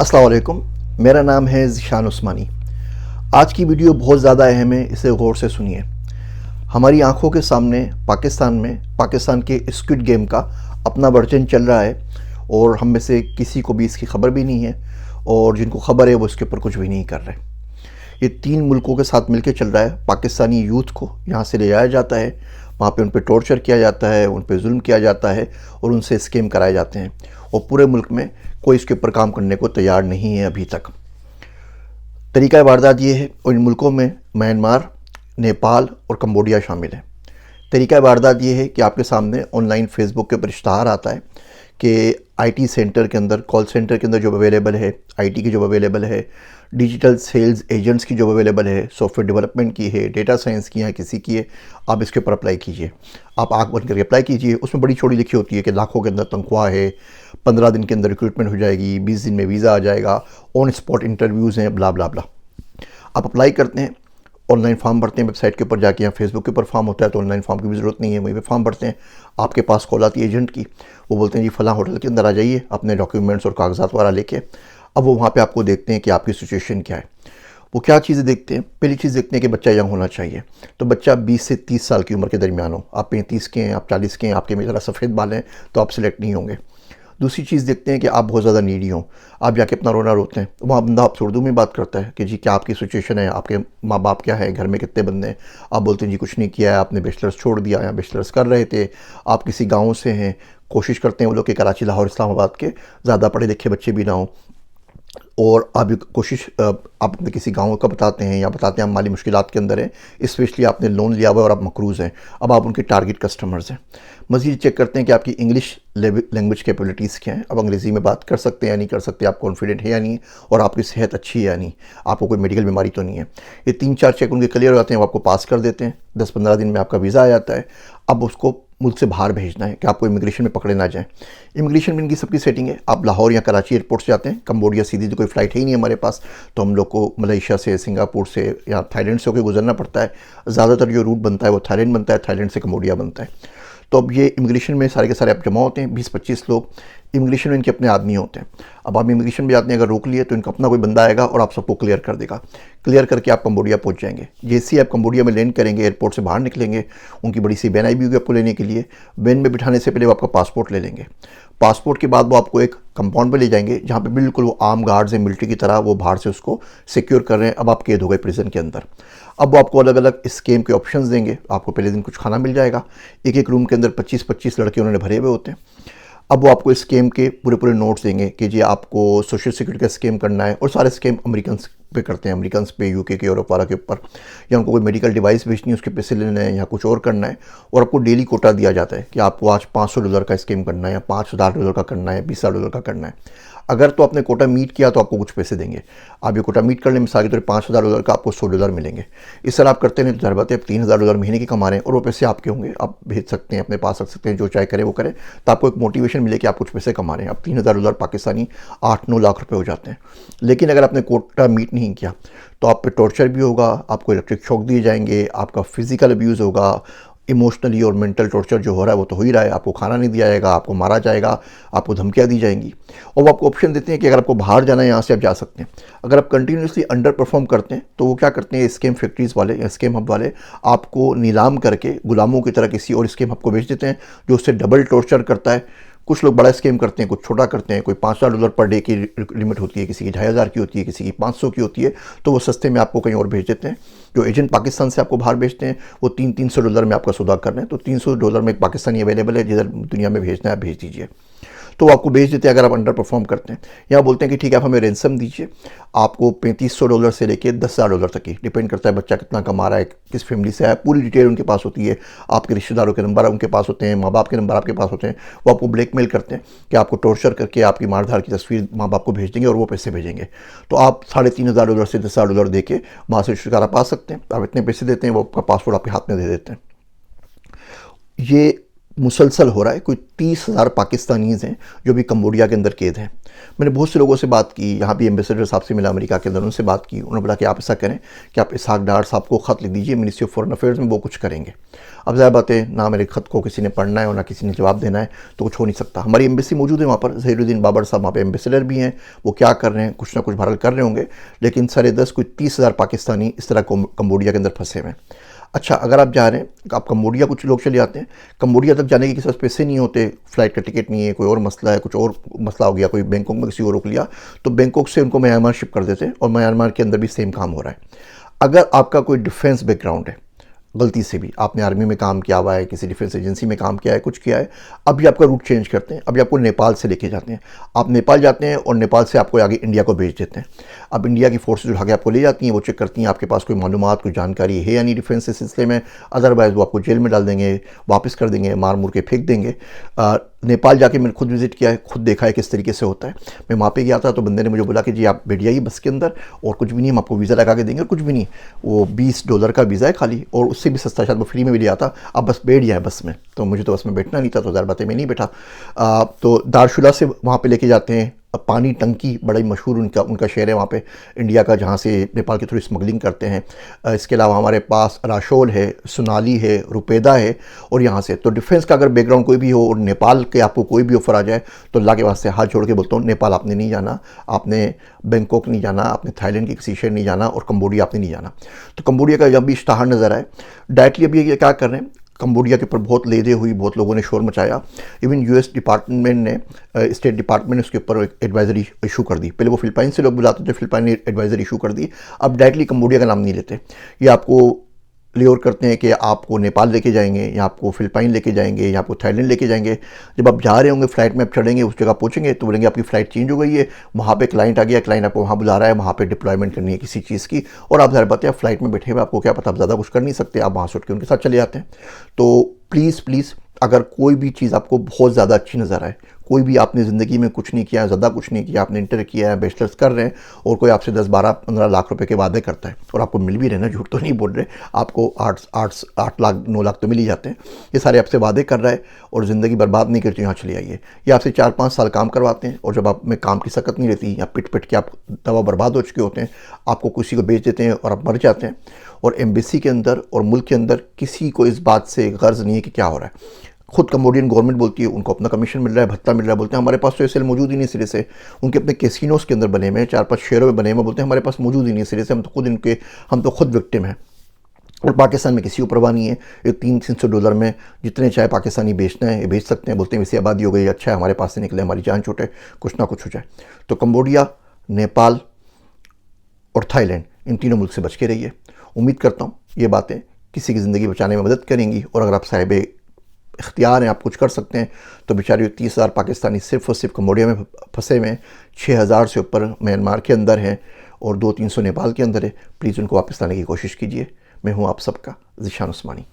अस्सलाम वालेकुम। मेरा नाम है ज़ीशान उस्मानी। आज की वीडियो बहुत ज़्यादा अहम है, इसे गौर से सुनिए। हमारी आंखों के सामने पाकिस्तान के स्क्विड गेम का अपना वर्जन चल रहा है और हम में से किसी को भी इसकी खबर भी नहीं है और जिनको खबर है वो इसके ऊपर कुछ भी नहीं कर रहे। ये 3 मुल्कों के साथ मिलकर चल रहा है। पाकिस्तानी यूथ को यहाँ से ले जाया जाता है, वहाँ पे उन पे टॉर्चर किया जाता है, उन पे जुल्म किया जाता है और उनसे स्कैम कराए जाते हैं और पूरे मुल्क में कोई इसके ऊपर काम करने को तैयार नहीं है अभी तक। तरीका वारदात ये है और इन मुल्कों में म्यांमार, नेपाल और कंबोडिया शामिल है। तरीका वारदात ये है कि आपके सामने ऑनलाइन फेसबुक के ऊपर इश्तहार आता है कि आईटी सेंटर के अंदर, कॉल सेंटर के अंदर जॉब अवेलेबल है, आईटी की जॉब अवेलेबल है, डिजिटल सेल्स एजेंट्स की जॉब अवेलेबल है, सॉफ्टवेयर डेवलपमेंट की है, डेटा साइंस की है, किसी की है। आप इसके ऊपर अप्लाई कीजिए। आप आँख बंद करके अप्लाई कीजिए। उसमें बड़ी छोटी लिखी होती है कि लाखों के अंदर तनख्वाह है, 15 दिन के अंदर रिक्रूटमेंट हो जाएगी, 20 दिन में वीज़ा आ जाएगा, ऑन स्पॉट इंटरव्यूज़ हैं, ब्ला ब्ला ब्ला। आप अप्लाई करते हैं, ऑनलाइन फॉर्म भरते हैं वेबसाइट के ऊपर जाके, या फेसबुक के ऊपर फॉर्म होता है तो ऑनलाइन फॉर्म की भी ज़रूरत नहीं है, वहीं पे फॉर्म भरते हैं। आपके पास कॉल आती है एजेंट की, वो बोलते हैं जी फ़लाँ होटल के अंदर आ जाइए अपने डॉक्यूमेंट्स और कागजात वगैरह लेके। अब वो वहाँ पे आपको देखते हैं कि आपकी सिचुएशन क्या है। वो क्या चीज़ें देखते हैं? पहली चीज़ देखते हैं कि बच्चा यंग होना चाहिए, तो बच्चा 20 से 30 साल की उम्र के दरमियान हो। आप 35 के हैं, आप 40 के हैं, आपके में ज़रा सफ़ेद बाल हैं तो आप सिलेक्ट नहीं होंगे। दूसरी चीज़ देखते हैं कि आप बहुत ज़्यादा नीडी हों, आप जाके अपना रोना रोते हैं। वहाँ बंदा आपसे उर्दू में बात करता है कि जी क्या आपकी सिचुएशन है, आपके माँ बाप क्या है, घर में कितने बंदे हैं। आप बोलते हैं जी कुछ नहीं किया है, आपने बैचलर्स छोड़ दिया या बैचलर्स कर रहे थे, आप किसी गाँव से हैं। कोशिश करते हैं वो लोग कि कराची, लाहौर, इस्लामाबाद के ज़्यादा पढ़े लिखे बच्चे भी ना हों, और आप कोशिश आप अपने किसी गाँव का बताते हैं या बताते हैं हम माली मुश्किलात के अंदर हैं, स्पेशली आपने लोन लिया हुआ है और आप मकरूज़ हैं। अब आप उनके टारगेट कस्टमर्स हैं। मज़ीद चेक करते हैं कि आपकी इंग्लिश लैंग्वेज कैपेबिलिटीज़ क्या हैं, आप अंग्रेज़ी में बात कर सकते हैं या नहीं कर सकते, आप कॉन्फिडेंट है या नहीं, और आपकी सेहत अच्छी है या नहीं, आपको कोई मेडिकल बीमारी तो नहीं है। ये 3-4 चेक उनके क्लियर हो जाते हैं, वो आपको पास कर देते हैं। 10-15 दिन में आपका वीज़ा आ जाता है। अब उसको मुल्क से बाहर भेजना है कि आपको इमिग्रेशन में पकड़े ना जाएँ। इमिग्रेशन में इनकी सबकी सेटिंग है। आप लाहौर या कराची एयरपोर्ट से आते हैं, कंबोडिया सीधी तो कोई फ़्लाइट है ही नहीं हमारे पास, तो हम लोग को मलेशिया से, सिंगापुर से या थाईलैंड से होकर गुजरना पड़ता है। ज़्यादातर जो रूट बनता है वो थाईलैंड बनता है, थाईलैंड से कंबोडिया बनता है। तो अब ये इमिग्रेशन में सारे के सारे आप जमा होते हैं, 20-25 लोग। इमिग्रेशन में इनके अपने आदमी होते हैं। अब आप इमिग्रेशन में जाते हैं, अगर रोक लिए तो इनका अपना कोई बंदा आएगा और आप सबको क्लियर कर देगा। क्लियर करके आप कंबोडिया पहुंच जाएंगे। जैसे ही आप कंबोडिया में लैंड करेंगे, एयरपोर्ट से बाहर निकलेंगे, उनकी बड़ी सी वैन आई भी होगी आपको लेने के लिए। वैन में बिठाने से पहले वो आपका पासपोर्ट ले लेंगे। पासपोर्ट के बाद वो आपको एक कंपाउंड पे ले जाएंगे जहाँ पे बिल्कुल वो आर्म गार्ड्स हैं, मिलिट्री की तरह, वो बाहर से उसको सिक्योर कर रहे हैं। अब आप कैद हो गए प्रिजन के अंदर। अब वो आपको अलग अलग स्कीम के ऑप्शंस देंगे। आपको पहले दिन कुछ खाना मिल जाएगा। एक एक रूम के अंदर 25-25 लड़के उन्होंने भरे हुए होते हैं। अब वो आपको स्कीम के पूरे पूरे नोट्स देंगे कि जी आपको सोशल सिक्योरिटी का स्कीम करना है, और सारे स्कीम अमेरिकन पे करते हैं, अमेरिकन पे, यूके के, यूरोप वाला के ऊपर, या उनको कोई मेडिकल डिवाइस बेचनी है उसके पैसे लेने हैं या कुछ और करना है। और आपको डेली कोटा दिया जाता है कि आपको आज $500 का स्कीम करना है या $5,000 का करना है, $20,000 का करना है। अगर तो आपने कोटा मीट किया तो आपको कुछ पैसे देंगे। आप ये कोटा मीट करने में मिसाल के तौर पर $5,000 का आपको $100 मिलेंगे। इस तरह आप करते हैं तो ज़ाहिर बात है आप $3,000 महीने की कमा रहे हैं और वो पैसे आपके होंगे, आप भेज सकते हैं, अपने पास रख सकते हैं, जो चाहे करें वो करें। तो आपको एक मोटिवेशन मिले कि आप कुछ पैसे कमा रहे हैं। अब $3,000 पाकिस्तानी 8-9 लाख रुपए हो जाते हैं। लेकिन अगर आपने कोटा मीट नहीं किया तो आप पे टॉर्चर भी होगा, आपको इलेक्ट्रिक शॉक दिए जाएंगे, आपका फिजिकल अब्यूज़ होगा, इमोशनली और मेंटल टॉर्चर जो हो रहा है वो तो हो ही रहा है। आपको खाना नहीं दिया जाएगा, आपको मारा जाएगा, आपको धमकियाँ दी जाएंगी। और वो आपको ऑप्शन देते हैं कि अगर आपको बाहर जाना है यहाँ से आप जा सकते हैं। अगर आप कंटिन्यूसली अंडर परफॉर्म करते हैं तो वो क्या करते हैं, स्कैम फैक्ट्रीज़ वाले या स्कैम हब वाले आपको नीलाम करके गुलामों की तरह किसी और स्कैम हब को बेच देते हैं जो उससे डबल टॉर्चर करता है। कुछ लोग बड़ा स्कीम करते हैं, कुछ छोटा करते हैं। कोई $5,000 पर डे की लिमिट होती है, किसी की 2,500 की होती है, किसी की 500 की होती है। तो वो सस्ते में आपको कहीं और भेज देते हैं। जो एजेंट पाकिस्तान से आपको बाहर भेजते हैं वो $300 में आपका सौदा कर रहे हैं, तो $300 में एक पाकिस्तानी अवेलेबल है, जिधर दुनिया में भेजना है भेज दीजिए। तो वो आपको भेज देते हैं अगर आप अंडर परफॉर्म करते हैं। यहाँ बोलते हैं कि ठीक है आप हमें रेंसम दीजिए। आपको $3,500 से लेके $10,000 तक की, डिपेंड करता है बच्चा कितना कमा रहा है, किस फैमिली से है, पूरी डिटेल उनके पास होती है। आपके रिश्तेदारों के नंबर उनके पास होते हैं, माँ बाप के नंबर आपके पास होते हैं। वो आपको ब्लैकमेल करते हैं कि आपको टॉर्चर करके आपकी मारधार की तस्वीर माँ बाप को भेज देंगे और वो पैसे भेजेंगे। तो आप $3,500 से $10,000 दे के वहाँ से छुटकारा पा सकते हैं। आप इतने पैसे देते हैं, वो आपका पासपोर्ट आपके हाथ में दे देते हैं। ये मुसलसल हो रहा है। कोई 30,000 पाकिस्तानीज़ हैं जो भी कंबोडिया के अंदर कैद हैं। मैंने बहुत से लोगों से बात की, यहाँ भी एम्बेसडर साहब से मिला अमेरिका के अंदर, उनसे बात की। उन्होंने बोला कि आप ऐसा करें कि आप इसहाक डार साहब को ख़त लिख दीजिए मिनिस्ट्री ऑफ फॉरेन अफेयर्स में, वो कुछ करेंगे। अब ज़ाहिर बात है ना मेरे ख़त को किसी ने पढ़ना है और ना किसी ने जवाब देना है, तो कुछ हो नहीं सकता। हमारी एम्बेसी मौजूद है वहाँ पर, ज़हीरुद्दीन बाबर साहब वहाँ पर एम्बेसडर भी हैं, वो क्या कर रहे हैं, कुछ ना कुछ बहरहाल कर रहे होंगे। लेकिन 10.5 कोई 30,000 पाकिस्तानी इस तरह कंबोडिया के अंदर फंसे हुए हैं। अच्छा, अगर आप जा रहे हैं, आप कंबोडिया, कुछ लोग चले जाते हैं कंबोडिया तक जाने के किसी पास पैसे नहीं होते, फ़्लाइट का टिकट नहीं है, कोई और मसला है, कुछ और मसला हो गया, कोई बैंकॉक में किसी को रोक लिया, तो बैंकॉक से उनको म्यांमार शिप कर देते हैं और म्यांमार के अंदर भी सेम काम हो रहा है। अगर आपका कोई डिफेंस बैकग्राउंड है, गलती से भी आपने आर्मी में काम किया हुआ है, किसी डिफेंस एजेंसी में काम किया है, कुछ किया है, अभी आपका रूट चेंज करते हैं, अभी आपको नेपाल से लेके जाते हैं। आप नेपाल जाते हैं और नेपाल से आपको आगे इंडिया को भेज देते हैं। अब इंडिया की फोर्सेज उठा के आपको ले जाती हैं, वो चेक करती हैं आपके पास कोई मालूमात, कोई जानकारी है या नहीं डिफेंस के सिलसिले में, अदरवाइज़ वो आपको जेल में डाल देंगे, वापस कर देंगे, मार मुर के फेंक देंगे। नेपाल जाके मैंने खुद विज़िट किया है, खुद देखा है किस तरीके से होता है। मैं वहाँ पे गया था तो बंदे ने मुझे बोला कि जी आप बैठ जाइए बस के अंदर, और कुछ भी नहीं, हम आपको वीज़ा लगा के देंगे, और कुछ भी नहीं, वो $20 का वीज़ा है खाली, और उससे भी सस्ता, शायद वो फ्री में भी लिया था, आप बस बैठ जाए बस में। तो मुझे तो बस में बैठना नहीं था, तो ज़ाहिर बात है मैं नहीं बैठा। तो दारचुला से वहाँ पे लेके जाते हैं, पानी टंकी बड़ा ही मशहूर उनका शहर है वहाँ पे इंडिया का, जहाँ से नेपाल की थोड़ी स्मगलिंग करते हैं। इसके अलावा हमारे पास राशोल है, सुनाली है, रुपेदा है, और यहाँ से तो डिफेंस का अगर बैकग्राउंड कोई भी हो और नेपाल के आपको कोई भी ऑफर आ जाए, तो अल्लाह के वास्ते हाथ जोड़ के बोलता हूँ, नेपाल आपने नहीं जाना, आपने बैंकॉक नहीं जाना, आपने थाईलैंड के किसी शहर नहीं जाना, और कंबोडिया आपने नहीं जाना। तो कंबोडिया का जब भी इश्तहार नज़र आए, डायरेक्टली अभी ये क्या कर रहे हैं, कंबोडिया के ऊपर बहुत लेदे हुई, बहुत लोगों ने शोर मचाया। इवन यूएस डिपार्टमेंट ने, स्टेट डिपार्टमेंट ने उसके ऊपर एक एडवाइजरी इशू कर दी। पहले वो फिलिपाइन से लोग बुलाते थे, फिलिपाइन ने एडवाइजरी इशू कर दी। अब डायरेक्टली कंबोडिया का नाम नहीं लेते, ये आपको लेओर करते हैं कि आपको नेपाल लेके जाएंगे, या आपको फिलिपाइन लेके जाएंगे, या आपको थाईलैंड लेके जाएंगे। जब आप जा रहे होंगे फ्लाइट में, आप चढ़ेंगे, उस जगह पहुँचेंगे तो बोलेंगे आपकी फ़्लाइट चेंज हो गई है, वहाँ पे क्लाइंट आ गया, क्लाइंट आपको वहाँ बुला रहा है, वहाँ पे डिप्लॉयमेंट करनी है किसी चीज़ की, और आप ज़रा बताते हैं फ्लाइट में बैठे हुए, आपको क्या पता, आप ज़्यादा कुछ कर नहीं सकते, आप वहाँ से उठ के उनके साथ चले जाते हैं। तो प्लीज़ अगर कोई भी चीज़ आपको बहुत ज़्यादा अच्छी नज़र आए, कोई भी आपने ज़िंदगी में कुछ नहीं किया, ज़्यादा कुछ नहीं किया, आपने इंटर किया है, बैचलर्स कर रहे हैं, और कोई आपसे 10, 12, 15 लाख रुपए के वादे करता है और आपको मिल भी रहे ना, झूठ तो नहीं बोल रहे, आपको 8 लाख 9 लाख तो मिल ही जाते हैं, ये सारे आपसे वादे कर रहा है और ज़िंदगी बर्बाद नहीं करती, यहाँ चले आइए। ये आपसे 4-5 साल काम करवाते हैं, और जब आप में काम की सकत नहीं रहती, या पिट के आप दवा बर्बाद हो चुके होते हैं, आपको किसी को बेच देते हैं और आप मर जाते हैं। और एम्बेसी के अंदर और मुल्क के अंदर किसी को इस बात से गर्ज नहीं है कि क्या हो रहा है। खुद कंबोडियन गवर्नमेंट बोलती है उनको अपना कमीशन मिल रहा है, भत्ता मिल रहा है, बोलते हैं हमारे पास तो एसएल मौजूद ही नहीं सिरे से, उनके अपने कैसीनोस के अंदर बने हुए हैं, 4-5 शहरों में बने हुए, बोलते हैं हमारे पास मौजूद ही नहीं सिरे से, हम तो खुद विक्टिम हैं। और पाकिस्तान में किसी को परवाह नहीं है, ये $300-300 में जितने चाहे पाकिस्तानी बेचना है ये बेच सकते हैं, बोलते हैं वैसी आबादी हो गई, अच्छा है हमारे पास से निकले, हमारी जान छूटे, कुछ ना कुछ हो जाए। तो कंबोडिया, नेपाल और थाईलैंड, इन तीनों मुल्क से बच के रहिए। उम्मीद करता हूँ ये बातें किसी की ज़िंदगी बचाने में मदद करेंगी, और अगर आप साहिब इख्तियार हैं, आप कुछ कर सकते हैं, तो बेचारे 30,000 पाकिस्तानी सिर्फ़ और सिर्फ कंबोडिया में फंसे हुए हैं, 6,000 से ऊपर म्यांमार के अंदर हैं, और 200-300 नेपाल के अंदर है। प्लीज़ उनको वापस लाने की कोशिश कीजिए। मैं हूँ आप सबका ज़ीशान उस्मानी।